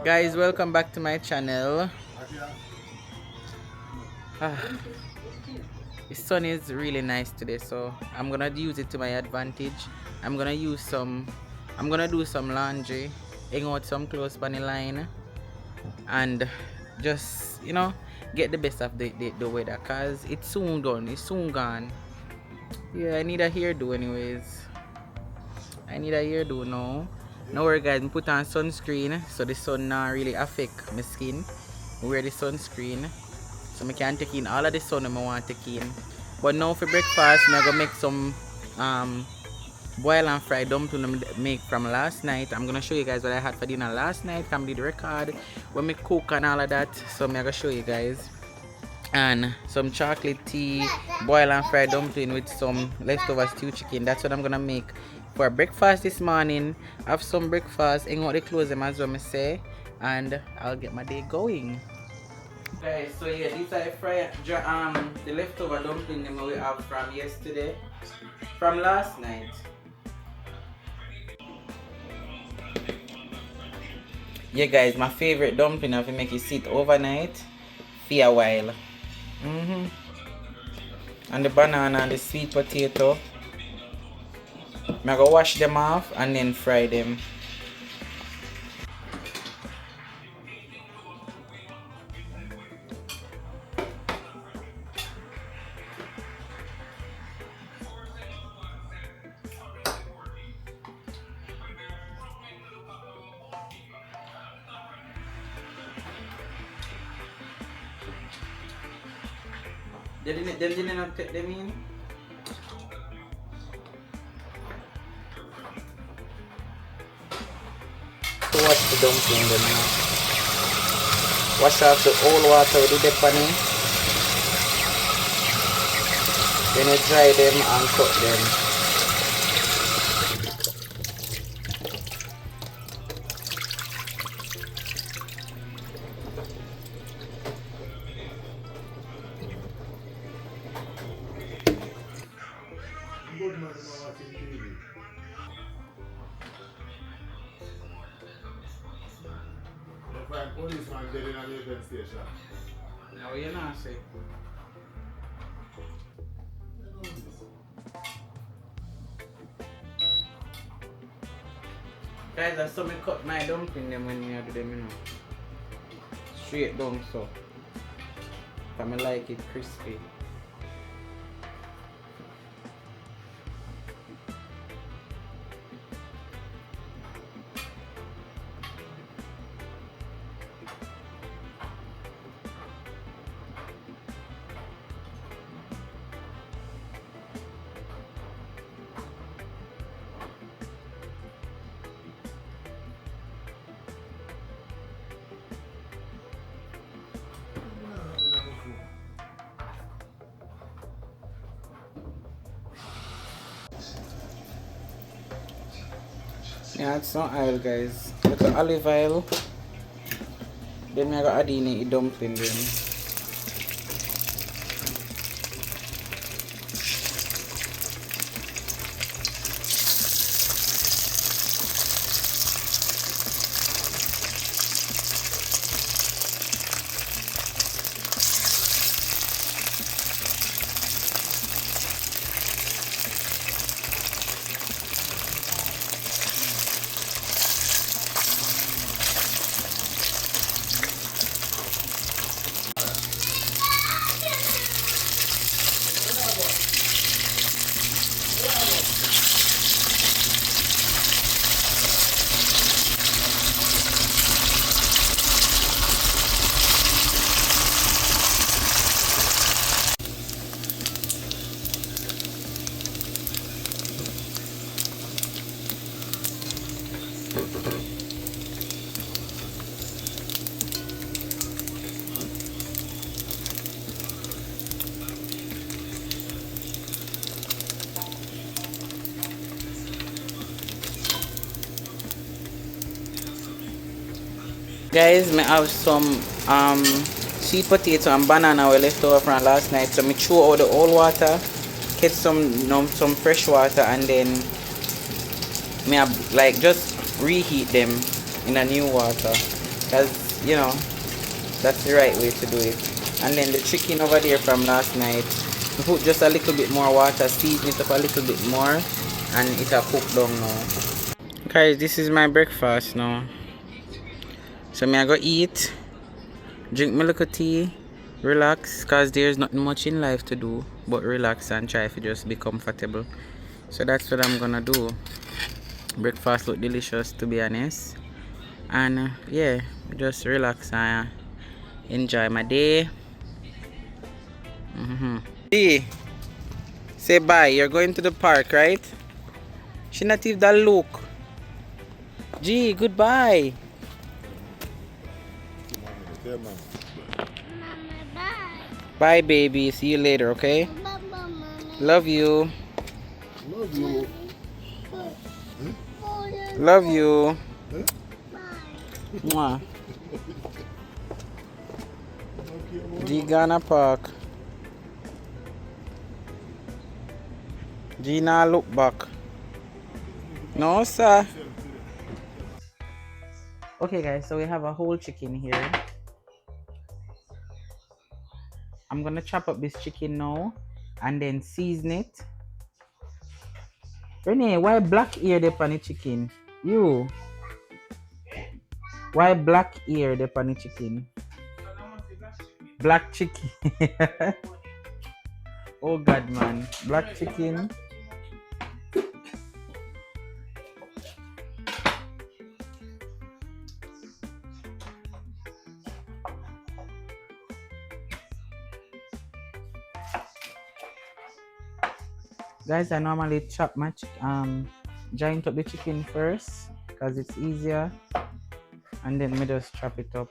Guys, welcome back to my channel. Ah, the sun is really nice today, so I'm gonna use it to my advantage. I'm gonna use some I'm gonna do some laundry, hang out some clothes on the line, and just get the best of the weather, cause it's soon done, it's soon gone. Yeah, I need a hairdo anyways. I need a hairdo now. Now worry guys, put on sunscreen so the sun not really affect my skin. Wear the sunscreen so I can take in all of the sun I want to take in. But now for breakfast, I'm gonna make some boil and fried dumpling I make from last night. I'm gonna show you guys what I had for dinner last night. Come did the record when me cook and all of that. So I'm gonna show you guys. And some chocolate tea, boil and fried dumpling with some leftover stew chicken. That's what I'm gonna make for breakfast this morning. Have some breakfast, hang out the clothes them as well, me say, and I'll get my day going. Guys, so yeah, these are the leftover dumpling them we have from yesterday, from last night. Yeah, guys, my favorite dumpling I make it sit overnight for a while. And the banana and the sweet potato, I'm gonna wash them off and then fry them. They didn't take them in. To wash the dumpling then now. Wash off the old water with the depani. Then you dry them and cut them. Policeman dead in a Jamaican station. Now you know say. Guys, I saw me cut my dumpling them when I do them, straight down so. I like it crispy. Yeah, it's not oil, guys. Look at olive oil. Then I got add in the dumpling then. Guys, I have some sweet potato and banana we left over from last night. So I throw out the old water, get some fresh water, and then me have, like, just reheat them in a new water. because that's the right way to do it. And then the chicken over there from last night, put just a little bit more water, season it up a little bit more, and it'll cook down now. Guys, this is my breakfast now. So me I go eat, drink my little tea, relax, cause there's nothing much in life to do but relax and try to just be comfortable. So that's what I'm gonna do. Breakfast look delicious, to be honest, and yeah, just relax and enjoy my day. G, say bye. You're going to the park, right? She not even that look. G, goodbye. Yeah, man. Bye, baby. See you later, okay? Love you. Love you. Love you. Mwah. G Ghana Park. G now look back. No, sir. Okay, guys, so we have a whole chicken here. I'm gonna chop up this chicken now and then season it. Renee, why black ear the pan chicken? You. Why black ear the pan chicken? Black chicken. Oh God, man. Black chicken. Guys, I normally chop my giant up the chicken first because it's easier, and then me just chop it up.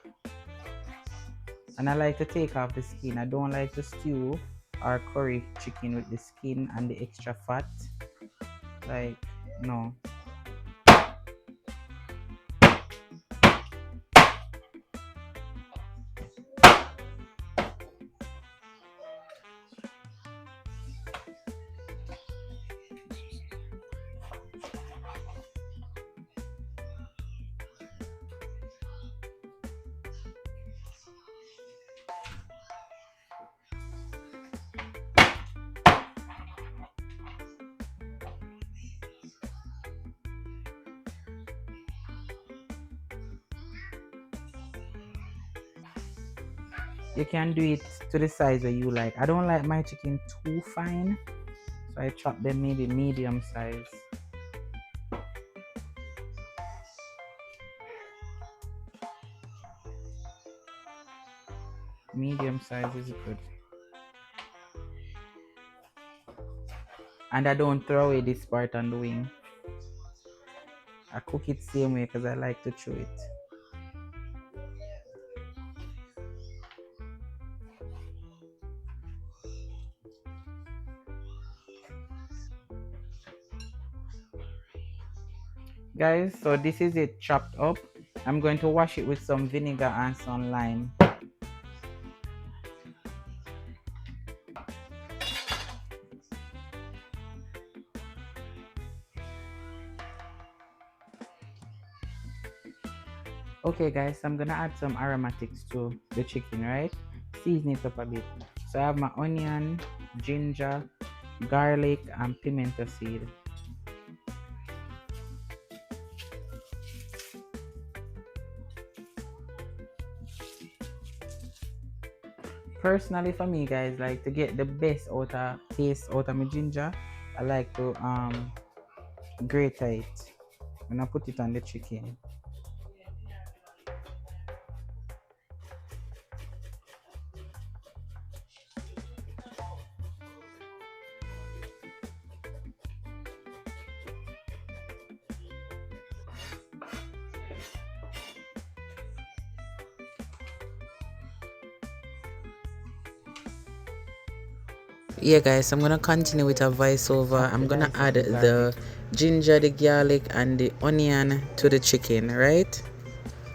And I like to take off the skin. I don't like to stew or curry chicken with the skin and the extra fat. Like, no. You can do it to the size that you like. I don't like my chicken too fine, so I chop them maybe medium size. Medium size is good. And I don't throw away this part on the wing. I cook it same way because I like to chew it. Guys, so this is it chopped up. I'm going to wash it with some vinegar and some lime. Okay guys, so I'm gonna add some aromatics to the chicken, right? Season it up a bit. So I have my onion, ginger, garlic, and pimento seed. Personally for me guys, like to get the best taste out of my ginger, I like to grate it when I put it on the chicken. Yeah guys, I'm gonna continue with a voiceover. I'm gonna add the ginger, the garlic, and the onion to the chicken, right?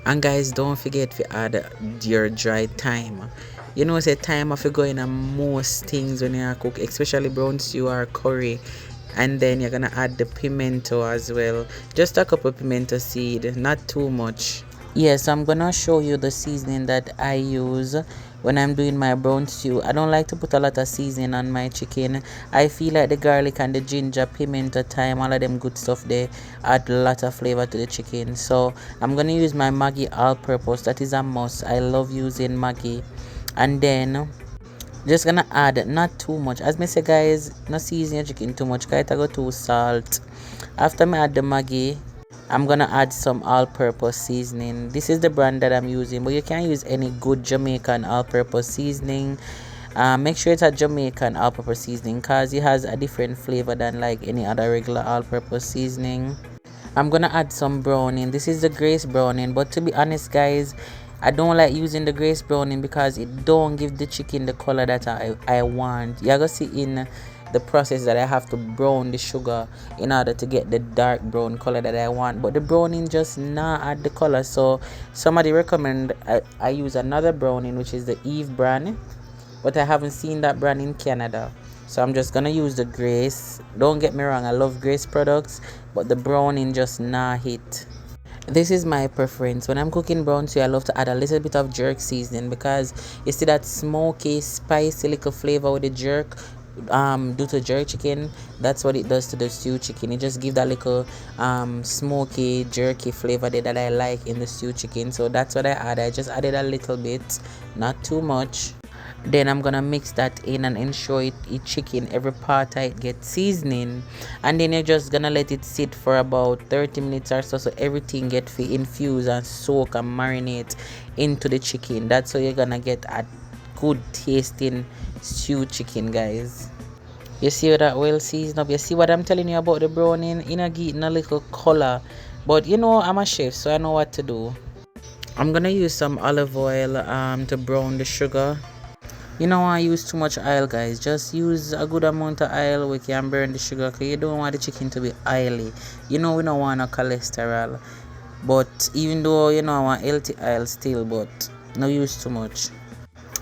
And guys, don't forget to add your dry thyme. You know, say thyme if you go in most things when you cook, especially brown stew or curry. And then you're gonna add the pimento as well. Just a couple pimento seed, not too much. Yes, I'm gonna show you the seasoning that I use when I'm doing my brown stew. I don't like to put a lot of seasoning on my chicken. I feel like the garlic and the ginger, pimento, thyme, all of them good stuff, they add a lot of flavor to the chicken. So I'm gonna use my Maggi all-purpose. That is a must. I love using Maggi. And then just gonna add not too much. As me say guys, not season your chicken too much. Cause it go too salt. After me add the Maggi, I'm gonna add some all-purpose seasoning. This is the brand that I'm using, but you can use any good Jamaican all-purpose seasoning. Make sure it's a Jamaican all-purpose seasoning because it has a different flavor than like any other regular all-purpose seasoning. I'm gonna add some browning. This is the Grace browning, but to be honest guys, I don't like using the Grace browning because it don't give the chicken the color that I want. You're gonna see in the process that I have to brown the sugar in order to get the dark brown color that I want, but the browning just not add the color. So somebody recommend I use another browning, which is the Eve brand, but I haven't seen that brand in Canada. So I'm just gonna use the Grace. Don't get me wrong, I love Grace products, but the browning just nah hit. This is my preference. When I'm cooking brown stew, I love to add a little bit of jerk seasoning because you see that smoky, spicy little flavor with the jerk. Due to jerk chicken, that's what it does to the stew chicken. It just gives that little smoky, jerky flavor there that I like in the stew chicken. So that's what I add. I just added a little bit, not too much. Then I'm gonna mix that in and ensure it chicken every part it gets seasoning, and then you're just gonna let it sit for about 30 minutes or so everything get infused and soak and marinate into the chicken. That's how you're gonna get a good tasting stew chicken, guys. You see that well seasoned up. You see what I'm telling you about the browning, you know, getting a little color, but you know I'm a chef, so I know what to do. I'm gonna use some olive oil to brown the sugar. You don't want to use too much oil, guys. Just use a good amount of oil. We can burn the sugar because you don't want the chicken to be oily. You know we don't want no cholesterol. But even though you know I want healthy oil still, but no use too much.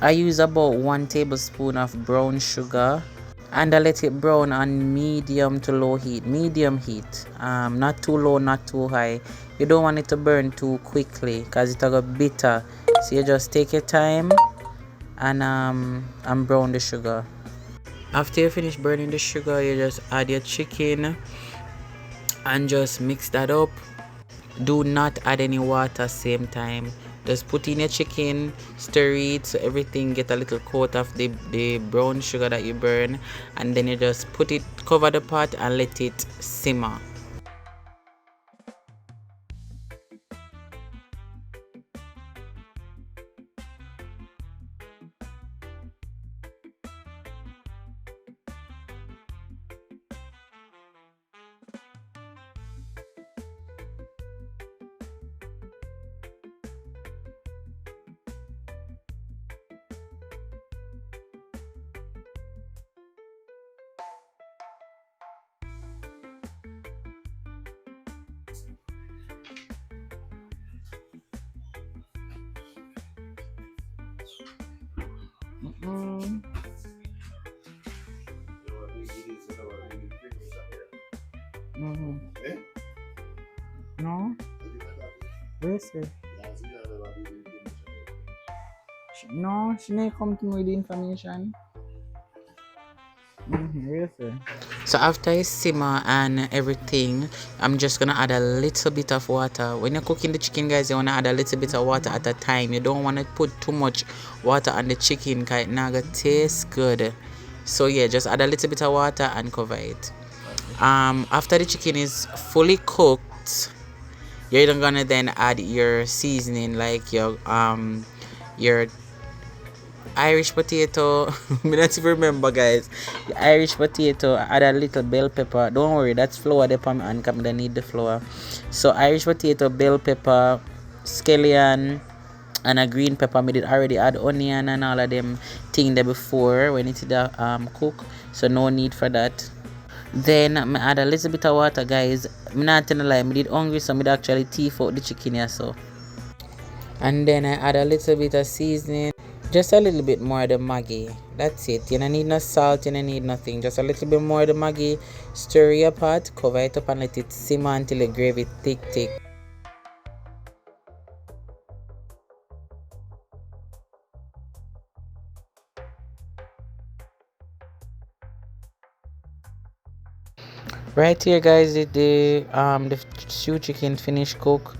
I use about 1 tablespoon of brown sugar and I let it brown on medium to low heat. Medium heat. Not too low, not too high. You don't want it to burn too quickly because it'll go bitter. So you just take your time and brown the sugar. After you finish burning the sugar, you just add your chicken and just mix that up. Do not add any water same time. Just put in your chicken, stir it so everything get a little coat of the brown sugar that you burn, and then you just put it, cover the pot and let it simmer. Mm-mm. Mm-hmm. No? Where is it? No, she may come to me with the information. Where is it? So after it simmer and everything, I'm just gonna add a little bit of water. When you're cooking the chicken, guys, you wanna add a little bit of water at a time. You don't wanna put too much water on the chicken because it not gonna taste good. So yeah, just add a little bit of water and cover it. After the chicken is fully cooked, you're gonna then add your seasoning like your Irish potato. Me not even remember, guys. The Irish potato. Add a little bell pepper. Don't worry, that's flour. The pan and come. They need the flour. So Irish potato, bell pepper, scallion, and a green pepper. Me did already add onion and all of them thing there before when it did cook. So no need for that. Then I add a little bit of water, guys. Me not telling a lie. Me did hungry, so me did actually teeth out the chicken here. So. And then I add a little bit of seasoning. Just a little bit more of the Maggi. That's it. You don't need no salt, you don't need nothing. Just a little bit more of the Maggi. Stir your pot, cover it up and let it simmer until the gravy thick. Right here, guys, the stew chicken finished cook.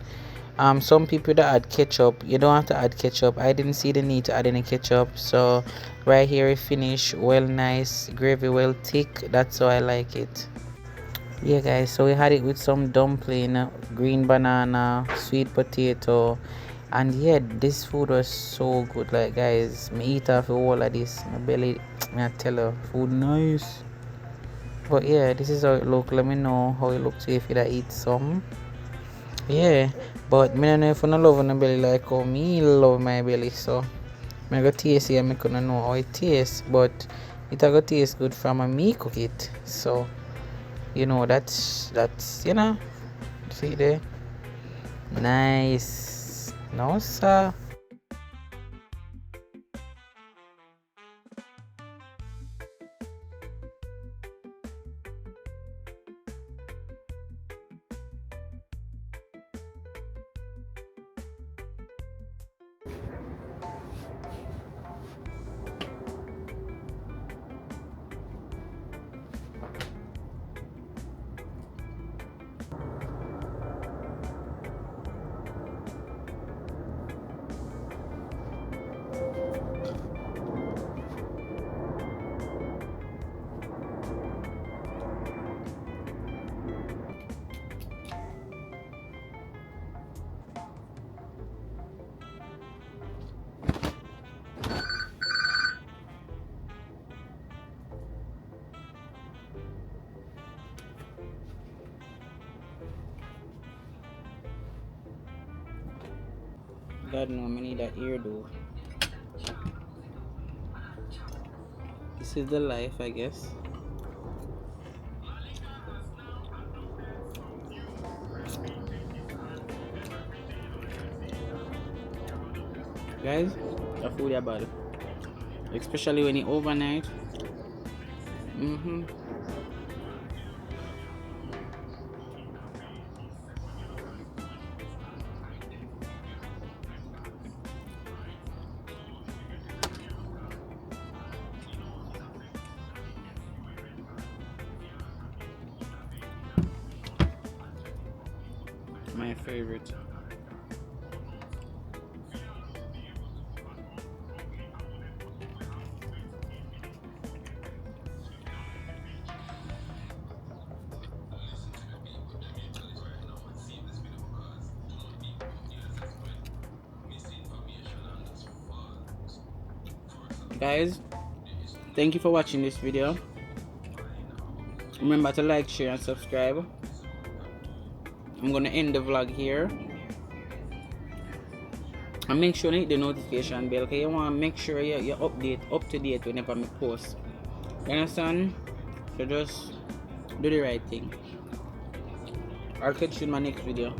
Some people that add ketchup, you don't have to add ketchup. I didn't see the need to add any ketchup. So right here it finished well nice, gravy well thick. That's how I like it. Yeah, guys, so we had it with some dumpling, green banana, sweet potato, and yeah, this food was so good. Like, guys, me eat off all of this. My belly, me I tell you, food nice. But yeah, this is how it look. Let me know how it looks if you eat some. Yeah, but me don't know if you don't love my belly like how me love my belly. So I go taste it and I couldn't know how it tastes, but it a go taste good from a me cook it. So you know that's see there. Nice. No sir. God no, I need that ear though. This is the life, I guess. Guys, the food are bad. Especially when it overnight. Mm-hmm. My favorite. Guys, thank you for watching this video. Remember to like, share, and subscribe. I'm gonna end the vlog here. And make sure you hit the notification bell because you want to make sure you update up to date whenever I post. You understand? So just do the right thing. I'll catch you in my next video.